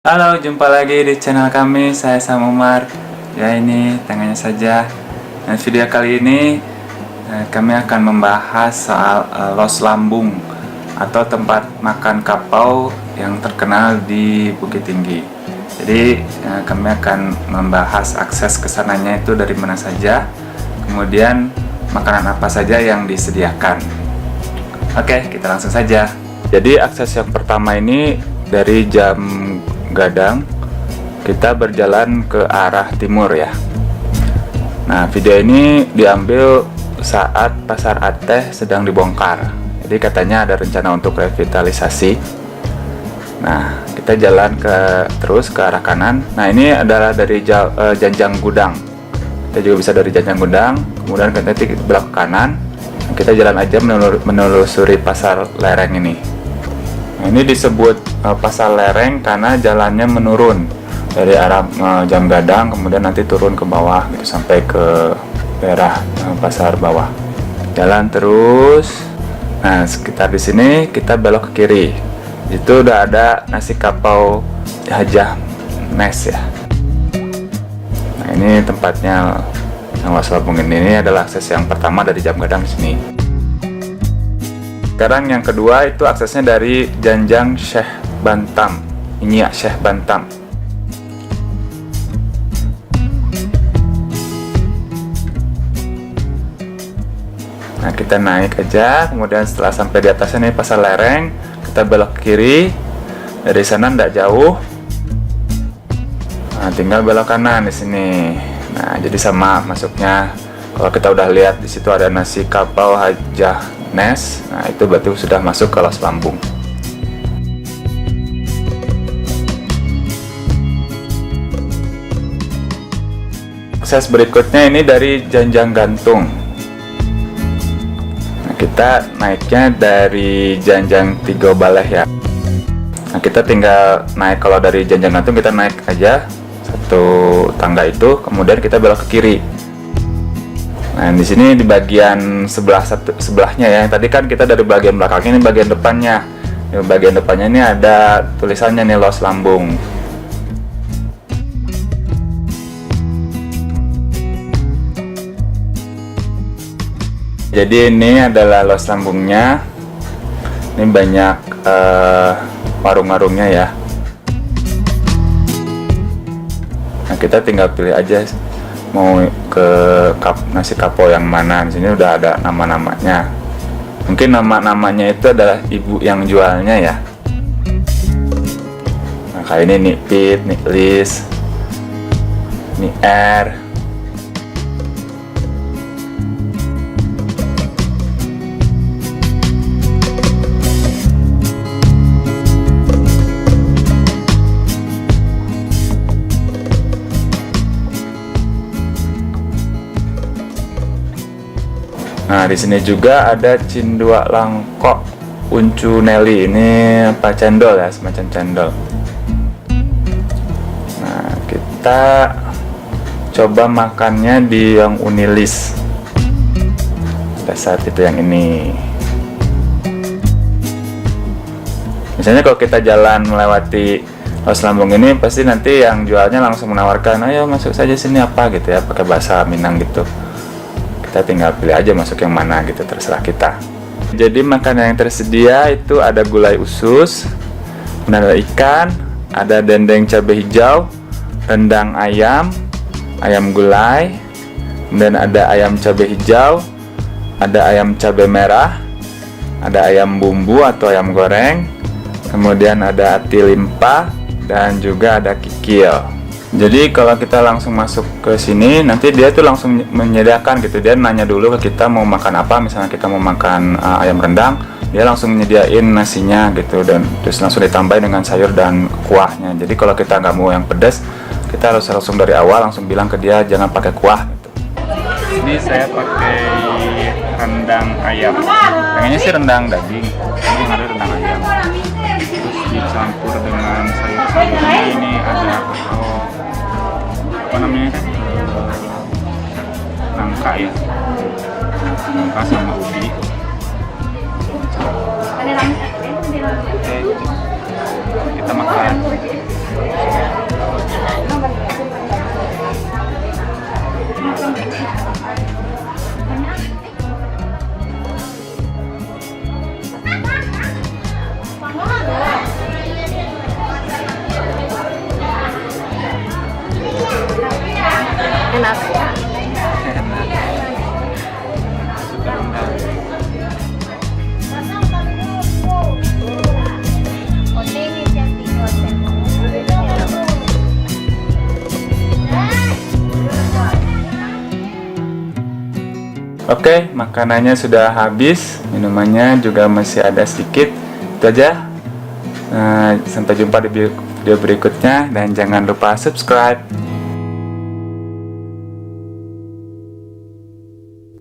Halo, jumpa lagi di channel kami. Saya Sam Umar. Ya, ini tangannya saja. Nah, video kali ini kami akan membahas soal Los Lambung atau tempat makan kapau yang terkenal di Bukit Tinggi. Jadi kami akan membahas akses ke sananya itu dari mana saja, kemudian makanan apa saja yang disediakan. Oke, kita langsung saja. Jadi akses yang pertama ini dari Jam Gadang, kita berjalan ke arah timur ya. Nah, video ini diambil saat Pasar Ateh sedang dibongkar. Jadi katanya ada rencana untuk revitalisasi. Nah, kita jalan terus ke arah kanan. Nah, ini adalah dari Janjang Gudang. Kita juga bisa dari Janjang Gudang, kemudian kita belok ke kanan. Kita jalan aja menelusuri Pasar Lereng ini. Nah, ini disebut Pasar Lereng karena jalannya menurun dari arah Jam Gadang, kemudian nanti turun ke bawah gitu, sampai ke daerah pasar bawah. Jalan terus. Nah, sekitar di sini kita belok ke kiri. Itu udah ada nasi kapau Hajah Nes ya. Nah, ini tempatnya yang Los Lambung ini adalah akses yang pertama dari Jam Gadang sini. Sekarang yang kedua itu aksesnya dari Janjang Syekh Bantam. Ini ya Syekh Bantam. Nah, kita naik aja, kemudian setelah sampai di atasnya nih Pasar Lereng, kita belok ke kiri. Dari sana tidak jauh. Nah, tinggal belok kanan di sini. Nah, jadi sama masuknya. Kalau kita udah lihat di situ ada nasi kapau Hajah Nes, nah itu berarti sudah masuk ke Los Lambung. Akses berikutnya ini dari Janjang Gantung. Nah, kita naiknya dari Janjang Tigo Baleh ya. Nah, kita tinggal naik, kalau dari Janjang Gantung kita naik aja satu tangga itu, kemudian kita belok ke kiri. Nah, di sini di bagian sebelahnya ya. Tadi kan kita dari bagian belakangnya, ini bagian depannya. Di bagian depannya ini ada tulisannya nih Los Lambung. Jadi ini adalah Los Lambungnya. Ini banyak warung-warungnya ya. Nah, kita tinggal pilih aja mau ke nasi kapau yang mana. Di sini udah ada nama-namanya. Mungkin nama-namanya itu adalah ibu yang jualnya ya. Nah, kayak ini Nikpit, Niklis, Nier. Nah, di sini juga ada Cindua Langkok Uncu Nelly. Ini apa, cendol ya, semacam cendol. Nah, kita coba makannya di yang Unilis. Pada saat itu yang ini. Misalnya kalau kita jalan melewati Los Lambung ini, pasti nanti yang jualnya langsung menawarkan, ayo masuk saja sini apa gitu ya, pakai bahasa Minang gitu. Kita tinggal pilih aja masuk yang mana gitu, terserah kita. Jadi makanan yang tersedia itu ada gulai usus, ada ikan, ada dendeng cabai hijau, rendang ayam, ayam gulai, kemudian ada ayam cabai hijau, ada ayam cabai merah, ada ayam bumbu atau ayam goreng, kemudian ada ati limpa, dan juga ada kikil. Jadi kalau kita langsung masuk ke sini, nanti dia tuh langsung menyediakan gitu. Dia nanya dulu ke kita mau makan apa. Misalnya kita mau makan ayam rendang, dia langsung menyediain nasinya gitu, dan terus langsung ditambahin dengan sayur dan kuahnya. Jadi kalau kita nggak mau yang pedas, kita harus langsung dari awal langsung bilang ke dia jangan pakai kuah gitu. Ini saya pakai rendang ayam. Pengennya sih rendang daging, ini ada rendang ayam. Terus dicampur dengan sayur-sayurnya, ini ada apa namanya, nangka ya, nangka sama ubi. Oke, kita makan. Oke, makanannya sudah habis, minumannya juga masih ada sedikit. Itu aja. Sampai jumpa di video berikutnya dan jangan lupa subscribe.